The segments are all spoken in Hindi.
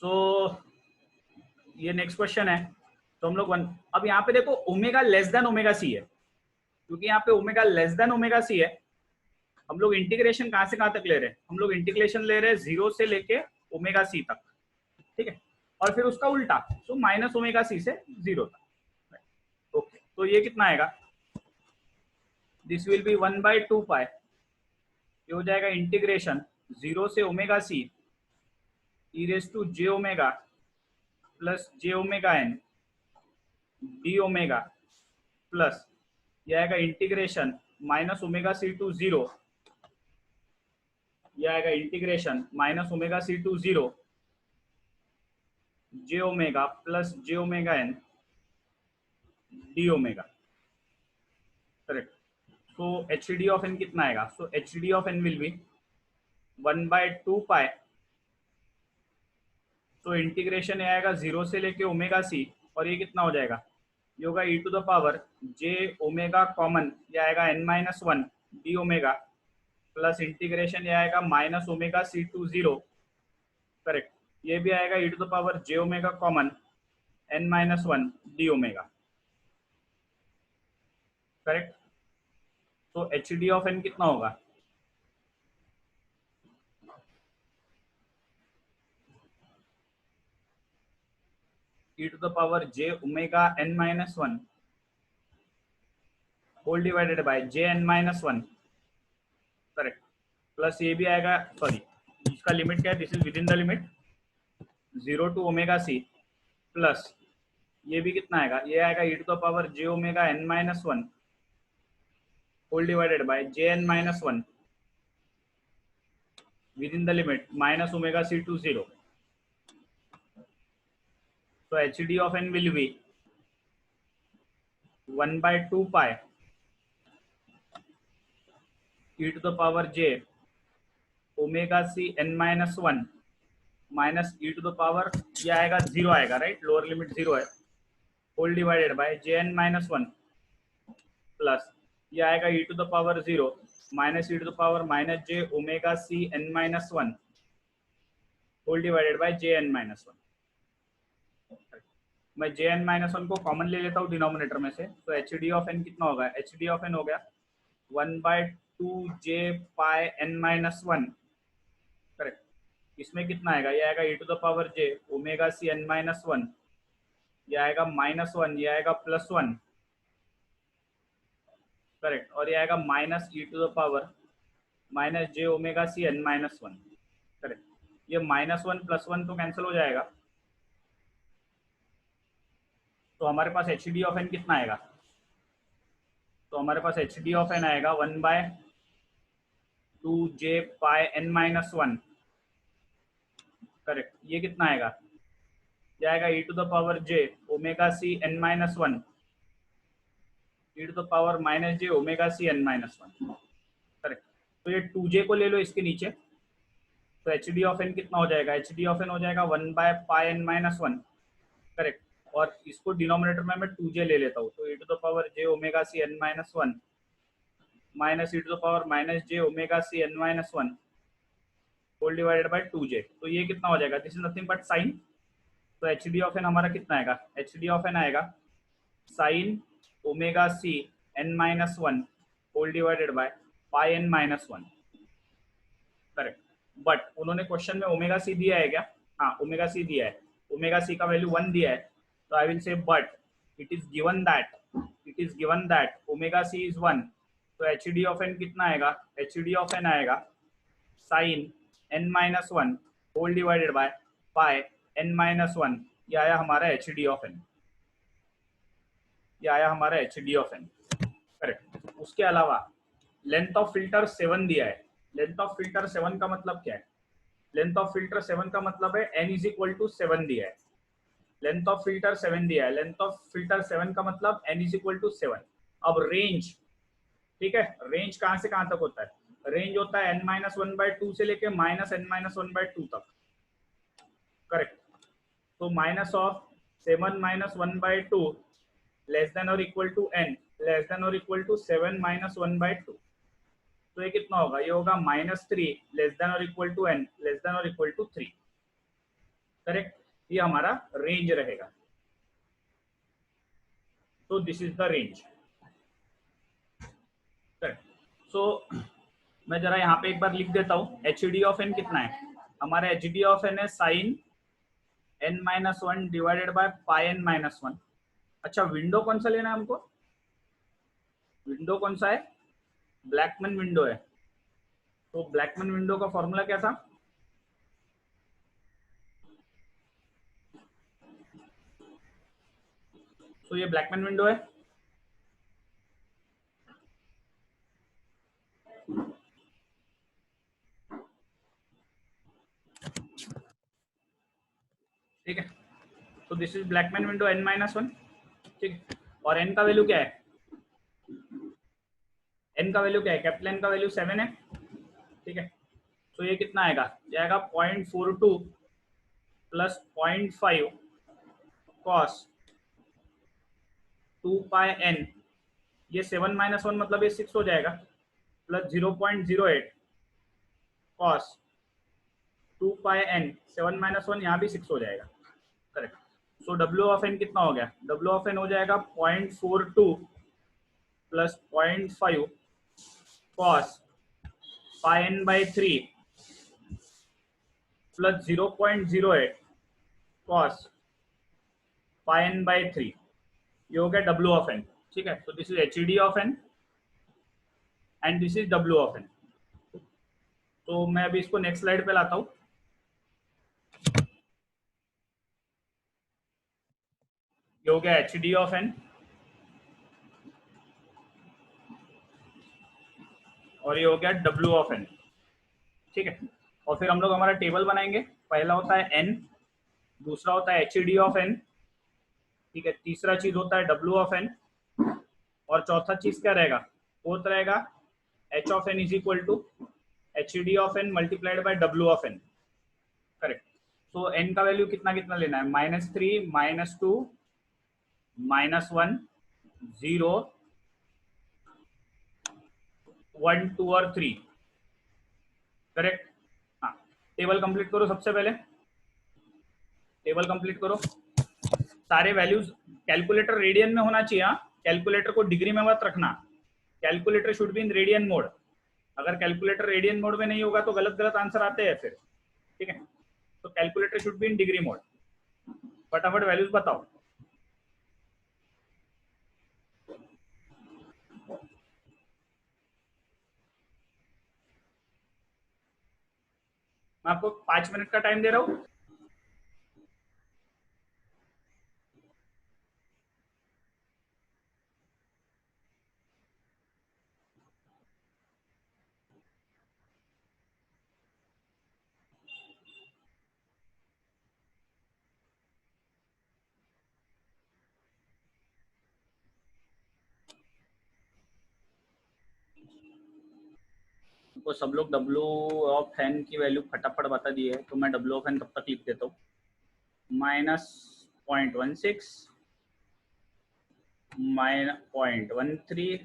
सो ये नेक्स्ट क्वेश्चन है। तो हम लोग अब यहाँ पे देखो omega less than omega c है, क्योंकि यहाँ पे omega less than omega c है। हम लोग इंटीग्रेशन कहाँ से कहाँ तक ले रहे हैं? हम लोग इंटीग्रेशन ले रहे हैं 0 से लेके ओमेगा सी तक, ठीक है, और फिर उसका उल्टा, सो माइनस ओमेगा सी से 0 तक। ओके, तो ये कितना आएगा? दिस विल बी 1/2 पाई, ये हो जाएगा इंटीग्रेशन 0 से omega c e raise to j omega plus j omega n d omega plus ये आएगा integration minus omega c to 0, ये आएगा integration minus omega c to 0 j omega plus j omega n d omega, correct. So H D of N कितना आएगा? So H D of n will be 1/2 pi, तो इंटीग्रेशन आएगा 0 से लेके ओमेगा सी, और ये कितना हो जाएगा? ये होगा e to the power J omega common, ये आएगा n-1 d omega plus integration ये आएगा minus omega c to 0, correct. ये भी आएगा e to the power J omega common n-1 d omega, correct. तो एच डी ऑफ एन कितना होगा? E to the power J omega n-1 whole divided by j n-1, correct, plus ये भी आएगा, सॉरी इसका लिमिट क्या है? This is within the limit 0 to omega c, plus ये भी कितना आएगा? ये आएगा e to the power J omega n-1 whole divided by j n-1 within the limit minus omega c to 0। So HD of n will be 1/2 pi e to the power j omega c n-1 minus e to the power, ये आएगा 0 आएगा, राइट, लोअर लिमिट 0 है, whole divided by j n-1 plus ये आएगा e to the power 0 minus e to the power minus j omega c n-1 whole divided by j n-1। मैं Jn-1 को कॉमन ले लेता हूँ डिनोमिनेटर में से, तो एच डी ऑफ एन कितना होगा? एच डी ऑफ एन हो गया 1/2 j पाई n-1, करेक्ट। इसमें कितना आएगा? ये आएगा e to the power j omega c n-1, ये आएगा -1, ये आएगा +1, करेक्ट, और ये आएगा minus e to the power minus j omega c n-1, correct. ये -1 +1 तो कैंसिल हो जाएगा, तो हमारे पास एच डी ऑफ एन कितना आएगा? तो हमारे पास एच डी ऑफ एन आएगा 1/2 j पाई n-1, करेक्ट। ये कितना आएगा? ये आएगा e to the power j omega c n-1 e to the power minus j omega c n-1, correct. तो ये 2j को ले लो इसके नीचे, तो एच डी ऑफ एन कितना हो जाएगा? एच डी ऑफ एन हो जाएगा 1/पाई n-1, करेक्ट, और इसको डिनोमिनेटर में मैं 2j ले लेता हूँ, तो e to the power j omega c n-1 minus e to the power minus j omega c n-1 whole divided by 2j, तो ये कितना हो जाएगा? This is nothing but sine, तो एच डी ऑफ एन हमारा कितना आएगा? एच डी ऑफ एन आएगा sine omega c n-1 whole divided by pi n-1, correct. But उन्होंने क्वेश्चन में ओमेगा सी दिया है क्या? हाँ, ओमेगा सी दिया है, ओमेगा सी का वैल्यू 1 दिया है, तो I will say but it is given that omega c is 1, तो एच डी ऑफ एन कितना आएगा? एच डी ऑफ एन आएगा sine n-1 whole divided by pi n-1, ये आया हमारा एच डी ऑफ एन, ये आया हमारा h D of N, correct. उसके अलावा लेंथ ऑफ फिल्टर 7 दिया है। लेंथ ऑफ फिल्टर 7 का मतलब क्या है? लेंथ ऑफ फिल्टर 7 का मतलब है n इज इक्वल टू 7 दिया है, लेंथ ऑफ फिल्टर 7 दिया है, लेंथ ऑफ फिल्टर 7 का मतलब n इज इक्वल टू 7। अब रेंज, ठीक है, रेंज कहाँ से कहाँ तक होता है? रेंज होता है n-1/2 से लेके -n-1/2 तक, करेक्ट। तो माइनस ऑफ 7-1/2 लेस देन और equal to n less than और इक्वल टू 7-1/2, तो ये कितना होगा? ये होगा -3 लेस देन और equal to n less than और इक्वल टू 3, करेक्ट, ये हमारा रेंज रहेगा। तो this is the range. Correct. So मैं जरा यहाँ पे एक बार लिख देता हूँ, एच डी ऑफ एन कितना है हमारा, एच डी ऑफ एन है sine n-1 divided by pi n-1। अच्छा, विंडो कौन सा लेना है हमको, विंडो कौन सा है, ब्लैकमैन विंडो है। तो ब्लैकमैन विंडो का फॉर्मूला क्या था, तो ये ब्लैकमैन विंडो है। ठीक है, तो this is Blackman window n-1। ठीक है, और n का वैल्यू क्या है, n का वैल्यू क्या है, कैपिटल n का वैल्यू 7 है। ठीक है, तो ये कितना आएगा, जाएगा 0.42 प्लस 0.5 कॉस 2 पाई n, ये 7-1 मतलब ये 6 हो जाएगा, प्लस 0.08 कॉस 2 पाई n, 7-1 यहाँ भी 6 हो जाएगा। करेक्ट। सो डब्ल्यू ऑफ एन कितना हो गया, डब्ल्यू ऑफ एन हो जाएगा 0.42 plus 0.5 cos pi n by 3 plus 0.08 cos pi n by 3, ये हो गया डब्ल्यू ऑफ एन। ठीक है, तो this is H D of n and this is डब्ल्यू ऑफ एन। तो मैं अभी इसको नेक्स्ट स्लाइड पे लाता हूँ। ये हो गया एच डी ऑफ एन और ये हो गया डब्ल्यू ऑफ एन। ठीक है, और फिर हम लोग हमारा टेबल बनाएंगे। पहला होता है एन, दूसरा होता है एच डी ऑफ एन, ठीक है, तीसरा चीज होता है डब्ल्यू ऑफ एन, और चौथा चीज क्या रहेगा, फोर्थ रहेगा h of N is equal to h D of n multiplied by डब्ल्यू of N. Correct. So n का वैल्यू कितना कितना लेना है, -3, -2, -1, 0, 1, 2 और 3। करेक्ट। हाँ, टेबल कंप्लीट करो, सबसे पहले टेबल कंप्लीट करो, सारे वैल्यूज कैलकुलेटर रेडियन में होना चाहिए। हाँ, कैलकुलेटर को डिग्री में मत रखना, calculator should be in radian mode. अगर कैलकुलेटर रेडियन मोड में नहीं होगा तो गलत गलत आंसर आते हैं फिर। ठीक है, तो calculator should be in degree mode. फटाफट वैल्यूज बताओ। मैं आपको 5 मिनट का टाइम दे रहा हूँ। तो सब लोग डब्ल्यू ऑफ एन की वैल्यू फटाफट बता दिए है, तो मैं डब्ल्यू ऑफ एन तब तक लिख देता हूँ, -0.16, -0.13,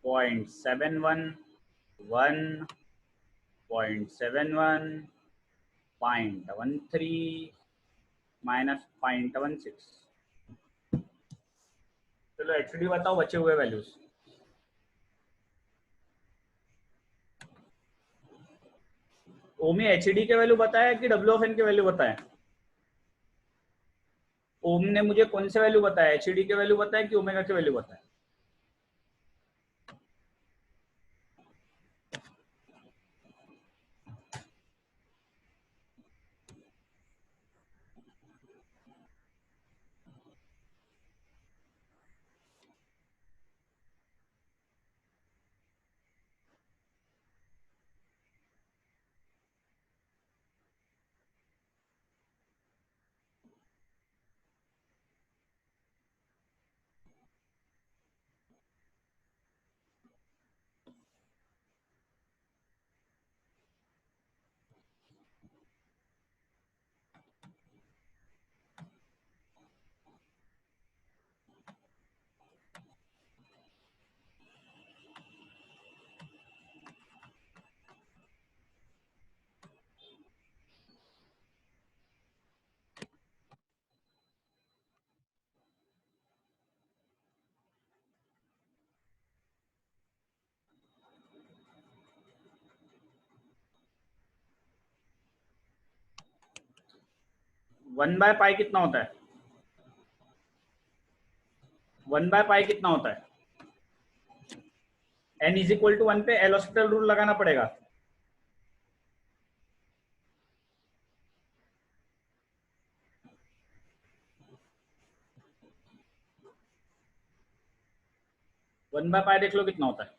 0.71, 1.71, 0.13, -0.16। चलो एच डी बताओ बचे हुए वैल्यूज। ओम ने एच डी के वैल्यू बताया कि डब्ल्यू ऑफ एन के वैल्यू बताया, ओम ने मुझे कौन से वैल्यू बताया, एच डी के वैल्यू बताया कि ओमेगा के वैल्यू बताया। 1/π कितना होता है? 1/π कितना होता है? n इज इक्वल टू 1 पे एल हॉस्पिटल रूल लगाना पड़ेगा। वन बाय पाई देख लो कितना होता है।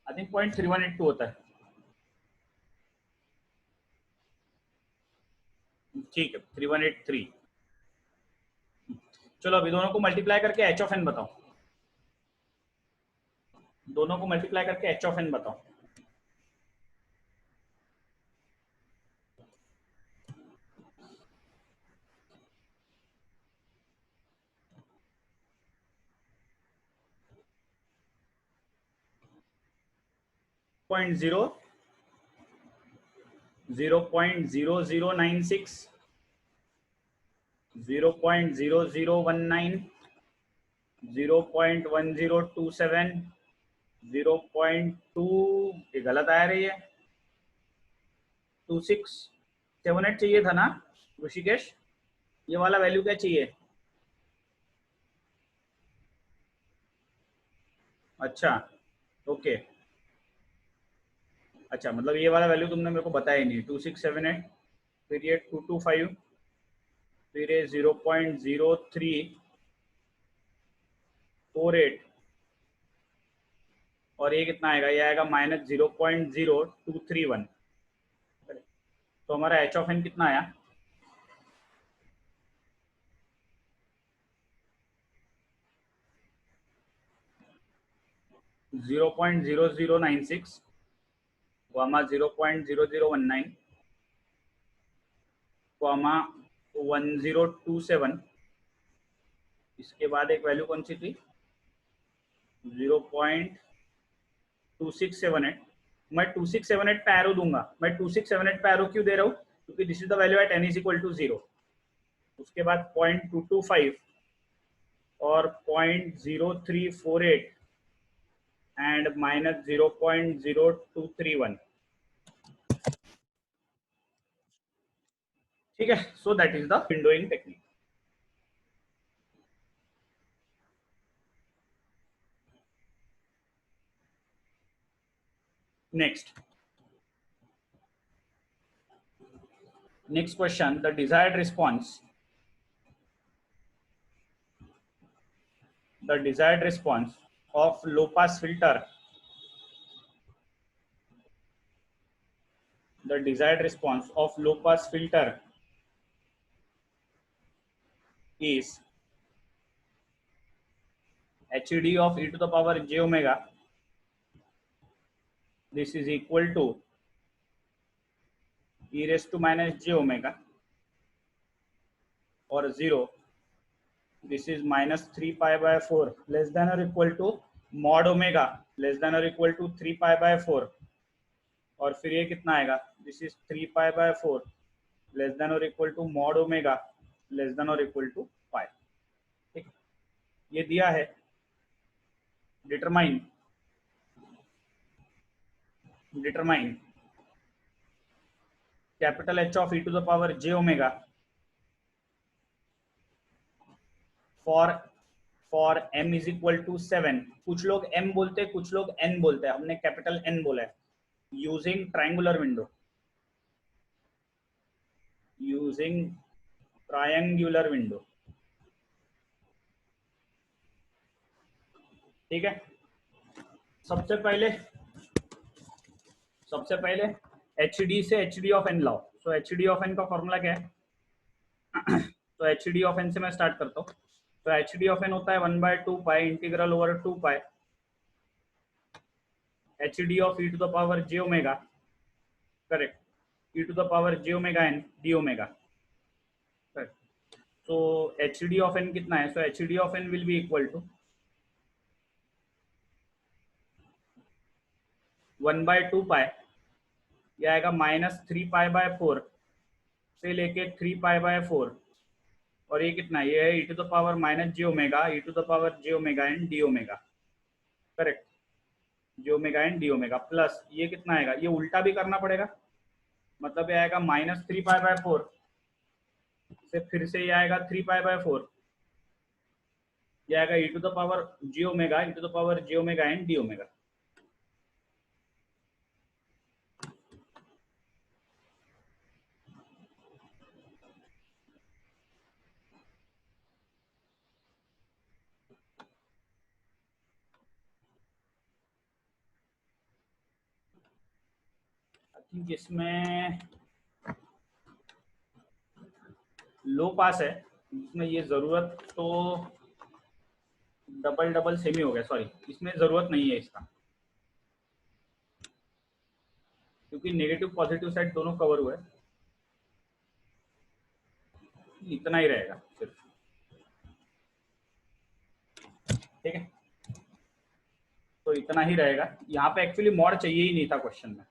आई थिंक 0.3182 होता है। ठीक है 3183। चलो अभी दोनों को मल्टीप्लाई करके एच ऑफ एन बताओ। दोनों को मल्टीप्लाई करके एच ऑफ एन बताओ। पॉइंट 0.0096, 0.0019, 0.1027, 0.2, ये गलत आ रही है। 2678 चाहिए था ना ऋषिकेश? ये वाला वैल्यू क्या चाहिए? अच्छा ओके। अच्छा मतलब ये वाला वैल्यू तुमने मेरे को बताया ही नहीं। 2678, फिर ये 225, फिर ये 0.0348, और ये कितना आएगा? ये आएगा -0.0231। तो हमारा एच ऑफ एन कितना आया? (0.0096, 0.0019, 1027। इसके बाद एक वैल्यू कौन सी थी? 0.2678। मैं 2678 पे एरो दूंगा। मैं 2678 पे एरो क्यों दे रहा हूँ? क्योंकि this is the value at n is equal to 0। उसके बाद 0.225 और 0.0348 एंड -0.0231। ठीक है, so that is the windowing technique. Next question, the desired response of low pass filter, is HD of e to the power j omega. This is equal to e raised to minus j omega, or 0. This is -3π/4 less than or equal to mod omega less than or equal to 3π/4, और फिर ये कितना आएगा? दिस इज 3π/4 लेस देन और equal to mod omega less than और इक्वल टू पाई। ठीक, ये दिया है। Determine capital H of e to the power j omega for m is equal to 7। कुछ लोग m बोलते हैं, कुछ लोग n बोलते हैं, हमने कैपिटल N बोला है। यूजिंग ट्रायंगुलर विंडो, ठीक है। सबसे पहले HD से HD ऑफ n लाओ। सो HD ऑफ n का फॉर्मूला क्या है? तो HD ऑफ n से मैं स्टार्ट करता हूँ। तो HD ऑफ n होता है 1/2 pi integral over 2 pi HD of e to the power j omega, correct, e to the power j omega n d omega, correct. तो HD ऑफ n कितना है? So HD of n will be equal to 1/2 pi, ये आएगा -3π/4 से लेके 3π/4, और ये कितना है, ये है e to the power minus j omega, e to the power J omega and d omega, correct, j omega and d omega, plus ये कितना आएगा, ये उल्टा भी करना पड़ेगा, मतलब ये आएगा माइनस 3 पाई बाय 4 से फिर से ये आएगा 3 पाई बाय 4, ये आएगा e to the power J omega, e to the power J omega and d omega. I think इसमें लो पास है, इसमें ये जरूरत तो डबल डबल सेमी हो गया, सॉरी इसमें जरूरत नहीं है इसका, क्योंकि नेगेटिव पॉजिटिव साइड दोनों कवर हुए, इतना ही रहेगा सिर्फ, ठीक है, तो इतना ही रहेगा। यहाँ पे एक्चुअली मॉड चाहिए ही नहीं था क्वेश्चन में,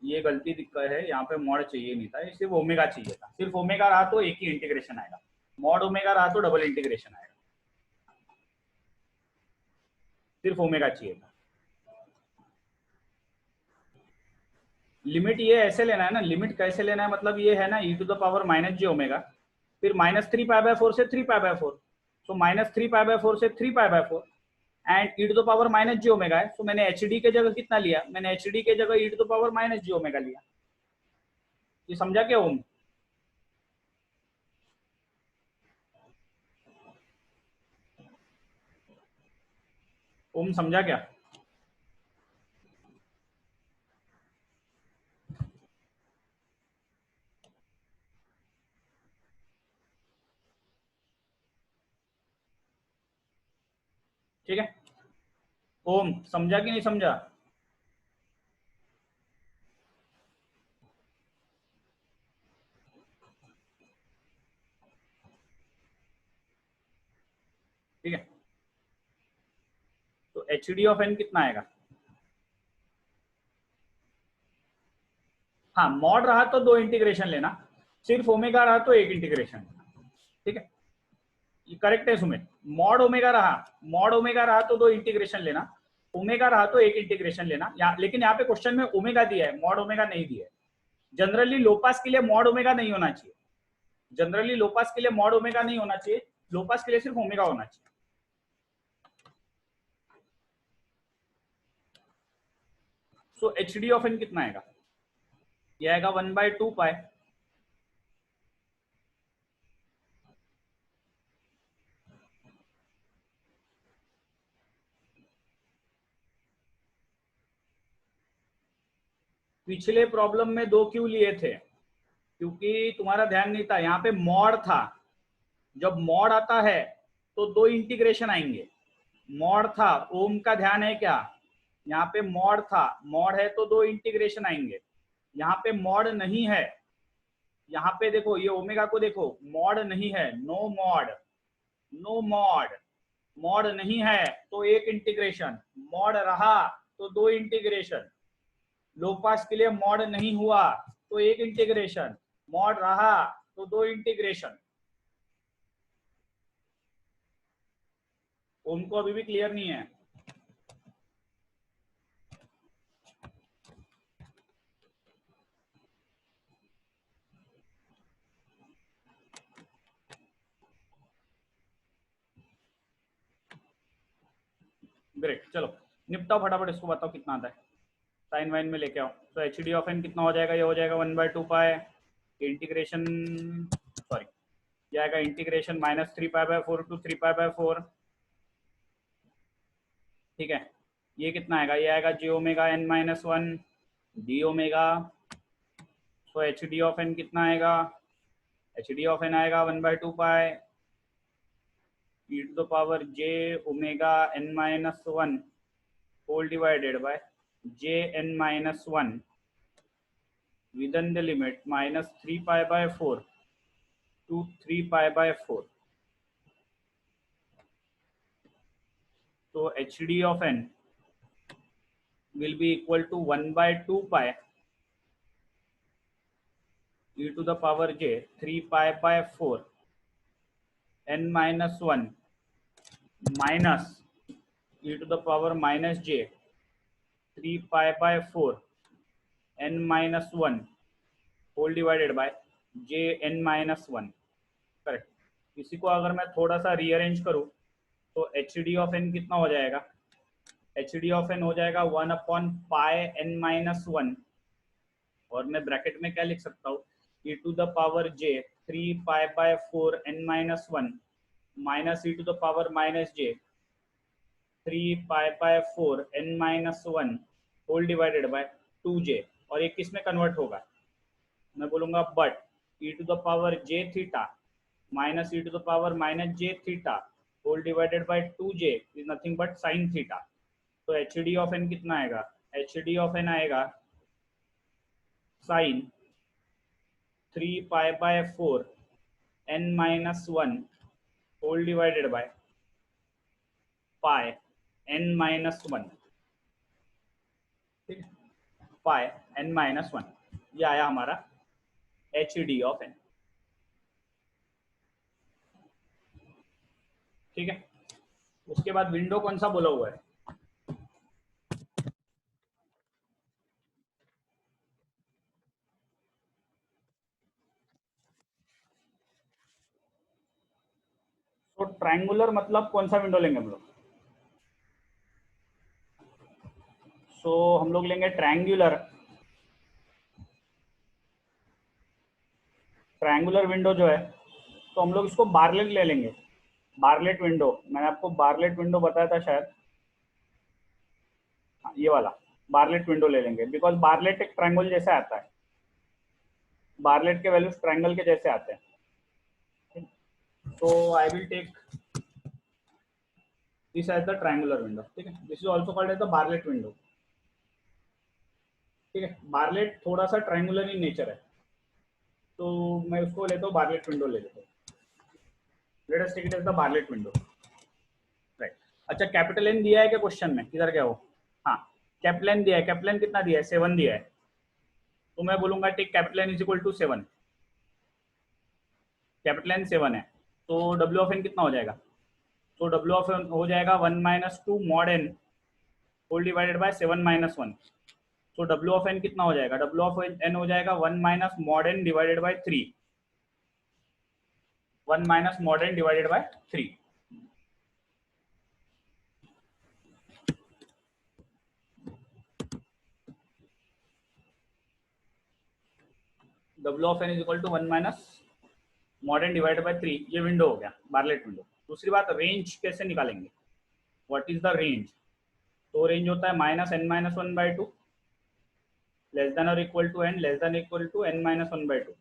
ये गलती दिक्कत है, यहाँ पे मॉड चाहिए नहीं था, सिर्फ ओमेगा चाहिए था, सिर्फ ओमेगा रहा तो एक ही इंटीग्रेशन आएगा, मॉड ओमेगा रहा तो डबल इंटीग्रेशन आएगा, सिर्फ ओमेगा चाहिए था। लिमिट ये ऐसे लेना है ना, लिमिट कैसे लेना है, मतलब ये है ना e to the power minus j omega, फिर -3 पाई बाय 4 से 3 pi by 4, so -3 pi by 4 से 3 pi by 4 and e to the power minus j omega है, सो मैंने एच डी के जगह कितना लिया, मैंने एच डी के जगह e to the power minus j omega लिया। ये समझा क्या ओम? ओम समझा क्या? ठीक है ओम, समझा कि नहीं समझा? ठीक है, तो एच डी ऑफ एन कितना आएगा? हाँ मॉड रहा तो दो इंटीग्रेशन लेना, सिर्फ ओमेगा रहा तो एक इंटीग्रेशन लेना, ठीक है, ये करेक्ट है सुमित। मॉड ओमेगा रहा तो दो इंटीग्रेशन लेना, ओमेगा रहा तो एक इंटीग्रेशन लेना, लेकिन यहाँ पे क्वेश्चन में ओमेगा दिया है, मॉड ओमेगा नहीं दिया है। जनरली लो पास के लिए मॉड ओमेगा नहीं होना चाहिए, जनरली लो पास के लिए मॉड ओमेगा नहीं होना चाहिए, लो पास के लिए सिर्फ ओमेगा होना चाहिए। So H D of N कितना आएगा? ये आएगा 1/2 पाई, पिछले प्रॉब्लम में दो क्यों लिए थे? क्योंकि तुम्हारा ध्यान नहीं था, यहाँ पे मॉड था, जब मॉड आता है तो दो इंटीग्रेशन आएंगे, मॉड था, ओम का ध्यान है क्या? यहाँ पे मॉड था, मॉड है तो दो इंटीग्रेशन आएंगे, यहाँ पे मॉड नहीं है, यहाँ पे देखो ये ओमेगा को देखो, मॉड नहीं है, no mod, no mod, mod नहीं है तो एक इंटीग्रेशन, मॉड रहा तो दो इंटीग्रेशन, लो पास के लिए मॉड नहीं हुआ तो एक इंटीग्रेशन, मॉड रहा तो दो इंटीग्रेशन। ओम को अभी भी क्लियर नहीं है? ग्रेट, चलो निपटाओ फटाफट, इसको बताओ कितना आता है, साइन वाइन में लेके आओ। तो एच डी ऑफ एन कितना हो जाएगा? ये हो जाएगा 1/2 पाई इंटीग्रेशन, सॉरी ये आएगा integration -3 pi by 4 to 3 pi by 4, ठीक है, ये कितना आएगा? ये आएगा j omega N -1 d omega, so H D of N कितना आएगा? एच डी ऑफ एन आएगा 1/2 pi e to the power J omega n-1 whole divided by j n-1 within the limit -3 pi by 4 to 3 pi by 4। So HD of n will be equal to 1/2 pi e to the power j 3 pi by 4 n minus one minus e to the power minus j 3 pi by 4 n minus one whole divided by j n minus one. Correct. इसी को अगर मैं थोड़ा सा रीअरेंज करूँ तो एच डी ऑफ एन कितना हो जाएगा, एच डी ऑफ एन हो जाएगा 1/n-1, और मैं ब्रैकेट में क्या लिख सकता हूँ, e to the power j 3 pi by 4 n-1 minus e to the power minus j 3 pi by 4 n-1 whole divided by 2j। और ये किस में कन्वर्ट होगा, मैं बोलूँगा but e to the power j theta minus e to the power minus j theta whole divided by 2j is nothing but sine theta. तो एच डी ऑफ एन कितना आएगा, एच डी ऑफ एन आएगा sine 3 pi by 4 n-1 whole divided by pi n-1। ठीक है, पाई n-1, ये आया हमारा एच डी ऑफ एन। ठीक है, उसके बाद विंडो कौन सा बोला हुआ है, तो ट्रायंगुलर मतलब कौन सा विंडो लेंगे हम लोग, सो हम लोग लेंगे ट्रायंगुलर। ट्रायंगुलर विंडो जो है तो हम लोग इसको बारलेट ले लेंगे, बारलेट विंडो। मैंने आपको बारलेट विंडो बताया था शायद, हाँ, ये वाला बारलेट विंडो ले लेंगे, बिकॉज बारलेट एक ट्रायंगल जैसे आता है, बारलेट के वैल्यूज ट्रायंगल के जैसे आते हैं। तो I will take this as the triangular window. ठीक है, this is also called as the Bartlett window. ठीक है, बारलेट थोड़ा सा ट्रायंगुलर इन नेचर है, तो मैं उसको लेता हूँ, बारलेट विंडो ले लेता हूँ। Let us take it as the Bartlett window. Right. अच्छा, कैपिटल एन दिया है क्या क्वेश्चन में, किधर गया वो, हाँ कैपिटल एन दिया है, कैपिटल एन कितना दिया है, 7 दिया है, तो मैं बोलूंगा take capital N is equal to 7। Capital N 7 है, तो डब्ल्यू ऑफ एन कितना हो जाएगा, तो डब्ल्यू ऑफ एन हो जाएगा 1 minus 2 mod N whole divided by 7 minus 1। तो डब्ल्यू ऑफ एन कितना हो जाएगा, डब्ल्यू ऑफ एन हो जाएगा 1 minus mod N divided by 3, 1 minus mod N divided by 3। W of N is equal to 1 minus mod N divided by 3। ये विंडो हो गया, बारलेट विंडो। दूसरी बात, रेंज कैसे निकालेंगे, व्हाट इज द रेंज, तो रेंज होता है -n-1/2 लेस देन और equal to n less than equal to n-1/2।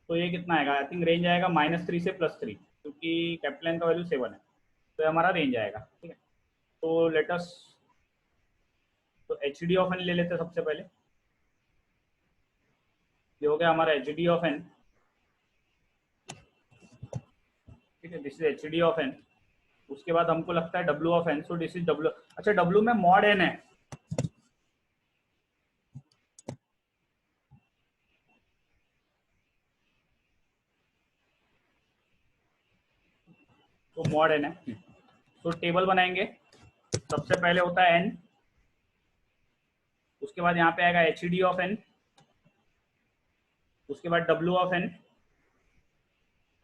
तो ये कितना आएगा, आई थिंक रेंज आएगा -3 से +3, क्योंकि कैपिटल एन का वैल्यू 7 है, तो ये हमारा रेंज आएगा। ठीक है, तो लेटस, तो एच डी ऑफ एन ले लेते हैं सबसे पहले। ये हो गया हमारा एच डी ऑफ एन। ठीक है, this is H D of N. उसके बाद हमको लगता है W of N, so this is W. अच्छा, डब्ल्यू में मॉड एन है, तो मॉड एन है, तो टेबल बनाएंगे। सबसे पहले होता है एन, उसके बाद यहाँ पे आएगा एच डी ऑफ एन, उसके बाद डब्ल्यू ऑफ एन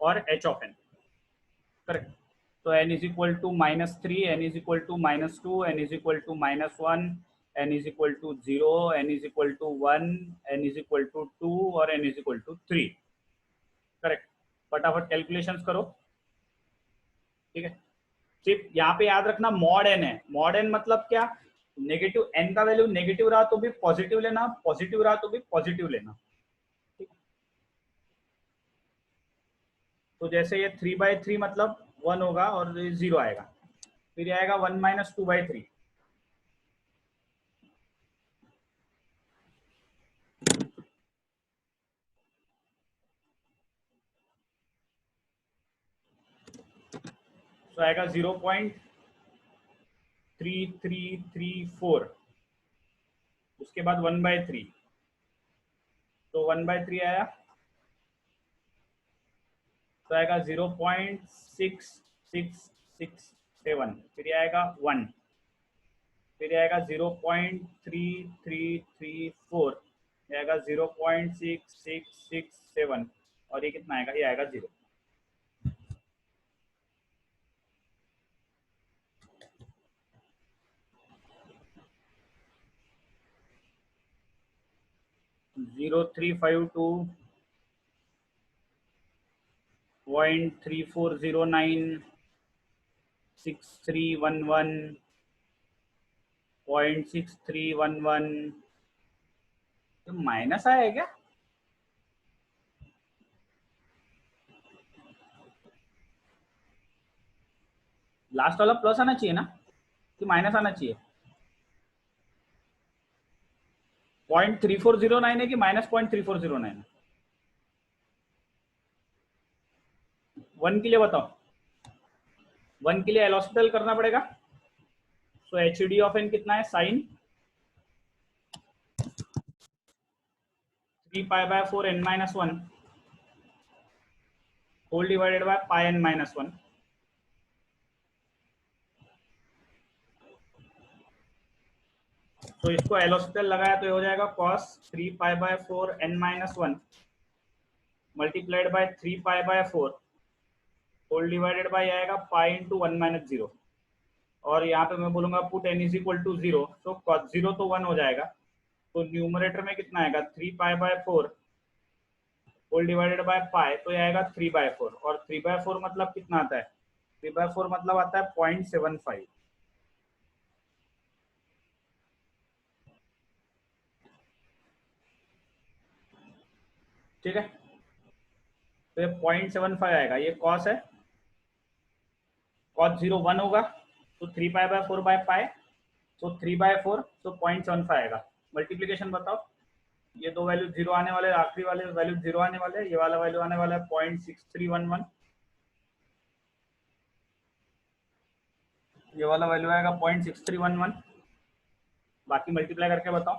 और एच ऑफ एन। करेक्ट। तो n is equal to -3, n is equal to -2, n is equal to -1, n is equal to 0, n is equal to 1, n is equal to 2 और n is equal to 3। Correct. फटाफट कैलकुलेशंस करो। ठीक है, सिर्फ यहाँ पे याद रखना मॉड एन है। मॉड एन मतलब क्या, नेगेटिव एन का वैल्यू नेगेटिव रहा तो भी पॉजिटिव लेना, पॉजिटिव रहा तो भी पॉजिटिव लेना। ठीक, तो जैसे ये 3/3 मतलब 1 होगा और 0 आएगा, फिर आएगा 1 माइनस 2/3। तो आएगा 0.3334, उसके बाद 1/3, तो 1/3 आया, तो आएगा 0.6667, फिर ये आएगा 1, फिर ये आएगा 0.3334, ये आएगा 0.6667, और ये कितना आएगा, ये आएगा 0। जीरो 352.3409 6311.6311, तो माइनस आया है क्या? लास्ट वाला प्लस आना चाहिए ना, कि माइनस आना चाहिए? 0.3409 है कि माइनस 0.3409 है? 1 के लिए बताओ, 1 के लिए एल हॉस्पिटल करना पड़ेगा। So H D of N कितना है, sine 3π/4 n-1 whole divided by pi n-1। तो इसको एल हॉस्पिटल लगाया तो ये हो जाएगा cos 3π/4 n-1 multiplied by 3π/4 whole divided by आएगा पाई इंटू 1 - 0, और यहाँ पे मैं बोलूंगा put n is equal to 0, तो cos 0 तो 1 हो जाएगा, तो न्यूमरेटर में कितना आएगा 3π/4 होल डिवाइडेड बाय पाई, तो ये आएगा 3/4, और 3/4 मतलब कितना आता है, 3/4 मतलब आता है 0.75। ठीक है, तो ये 0.75 आएगा, ये कॉस है, cos 0 1 होगा, तो 3π/4 बाय पाई, तो 3/4, तो 0.75 आएगा। मल्टीप्लीकेशन बताओ, ये दो वैल्यू 0 आने वाले, आखिरी वाले वैल्यू 0 आने वाले, ये वाला वैल्यू आने वाला है 0.6311, ये वाला वैल्यू आएगा 0.6311, बाकी मल्टीप्लाई करके बताओ।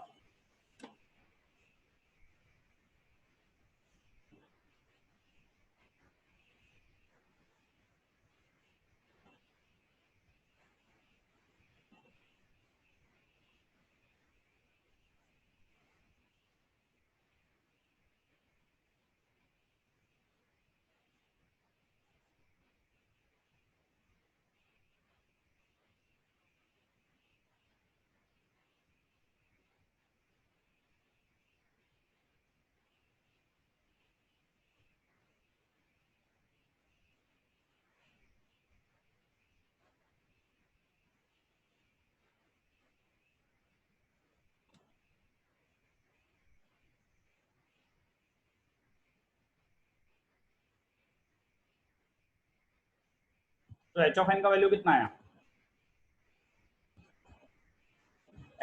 तो एच ऑफ एन का वैल्यू कितना आया,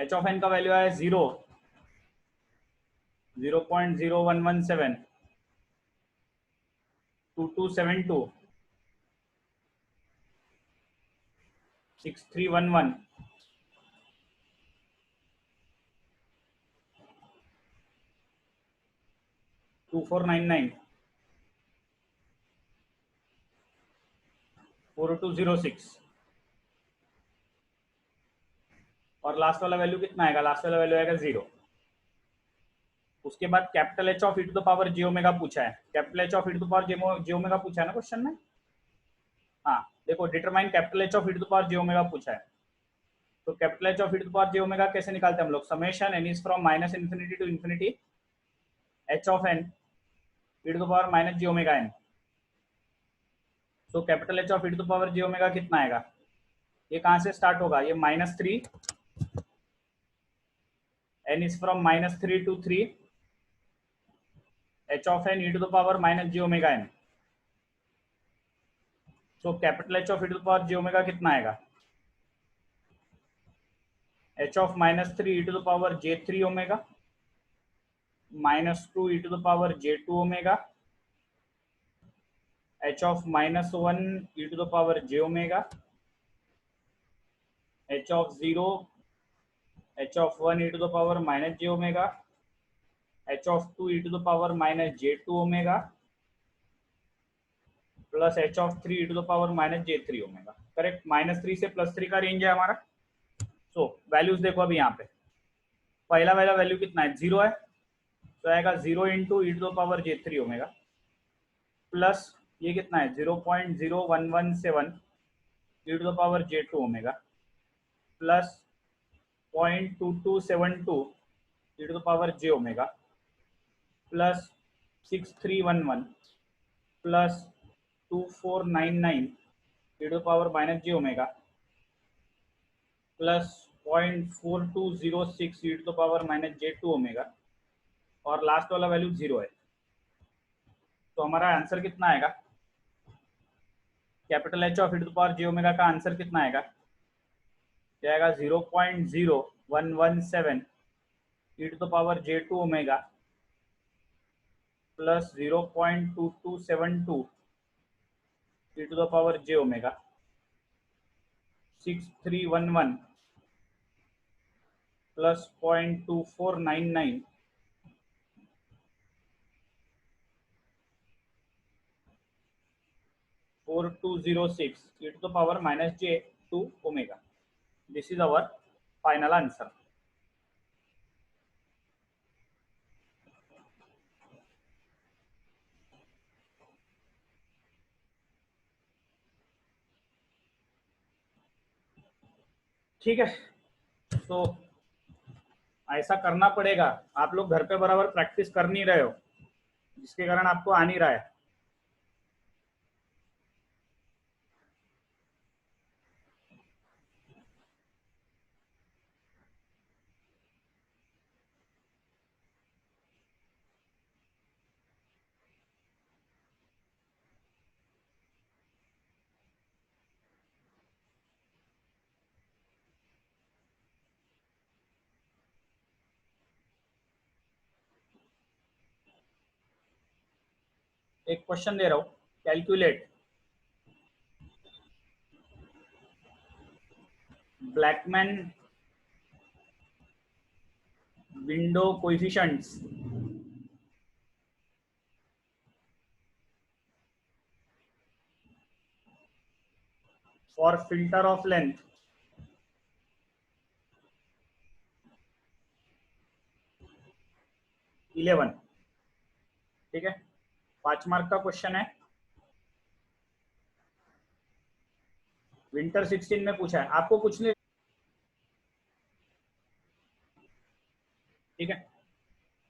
एच ऑफ एन का वैल्यू आया 0, 0.0117, 2272, 6311, 2499, 4206, और लास्ट वाला वैल्यू कितना आएगा, लास्ट वाला वैल्यू आएगा 0। उसके बाद capital H of E to the power J omega पूछा है, capital H of E to the power J omega पूछा है ना क्वेश्चन में। हाँ देखो, determine capital H of E to the power J omega पूछा है, तो capital H of E to the power J omega कैसे निकालते हैं हम लोग, summation N is from minus infinity to infinity H of N E to the power minus j omega N. तो capital H of E to the power J omega कितना आएगा, ये कहाँ से स्टार्ट होगा, ये -3, n is from -3 to 3 h of n e to the power minus j omega n। So capital H of E to the power j omega कितना आएगा, h of -3 e to the power j3 omega, -2 e to the power j2 omega, h of -1 e to the power j omega, h of 0 h of 1 e to the power minus j omega, h of 2 e to the power minus j2 omega, plus H of 3 E to the power minus J 3 omega. Correct, -3 से +3 का रेंज है हमारा। सो वैल्यूज देखो अभी यहाँ पे, पहला वाला वैल्यू कितना है, 0 है, तो आएगा 0 into e to the power j 3 omega, plus ये कितना है 0.0117 e to the power j 2 omega, plus 0.2272 e to the power J omega, plus 6311 plus 2499 e to the power minus j omega, plus 0.4206 e to the power minus j 2 omega, और लास्ट वाला वैल्यू 0 है। तो हमारा आंसर कितना आएगा, capital H of E to the power J omega का आंसर कितना आएगा, क्या आएगा 0.0117 e to the power j 2 omega plus 0.2272 e to the power J omega, 6311 plus 0.2499 4206 e to the power minus j 2 omega. This is our final answer. ठीक है, तो ऐसा करना पड़ेगा, आप लोग घर पे बराबर प्रैक्टिस कर नहीं रहे हो, जिसके कारण आपको आ नहीं रहा है। एक क्वेश्चन दे रहा हूं, calculate Blackman window coefficients for filter of length 11। ठीक है, 5 मार्क का क्वेश्चन है, विंटर 16 में पूछा है, आपको कुछ नहीं। ठीक है,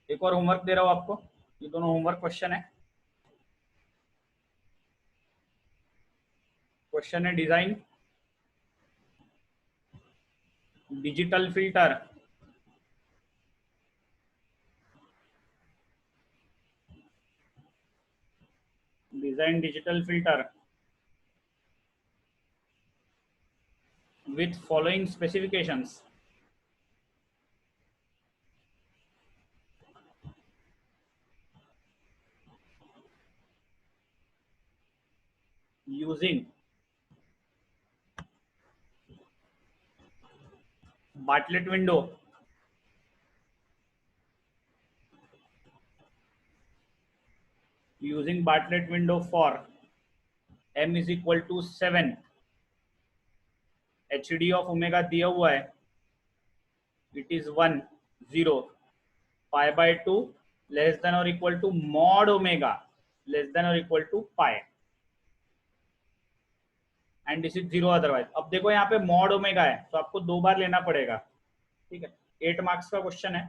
एक और होमवर्क दे रहा हूं आपको, ये दोनों होमवर्क क्वेश्चन है। क्वेश्चन है design digital filter with following specifications using Bartlett window for m is equal to 7, hd of omega दिया हुआ है, it is 1 0 pi by 2 less than or equal to mod omega less than or equal to pi and this is 0 otherwise। अब देखो यहाँ पे mod omega है, तो आपको 2 बार लेना पड़ेगा। ठीक है, 8 मार्क्स का क्वेश्चन है,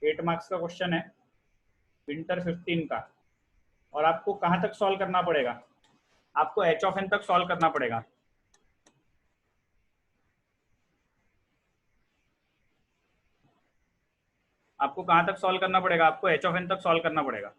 8 मार्क्स का क्वेश्चन है विंटर 15 का, और आपको कहां तक सॉल्व करना पड़ेगा, आपको h of n तक सॉल्व करना पड़ेगा। आपको कहां तक सॉल्व करना पड़ेगा, आपको h of n तक सॉल्व करना पड़ेगा।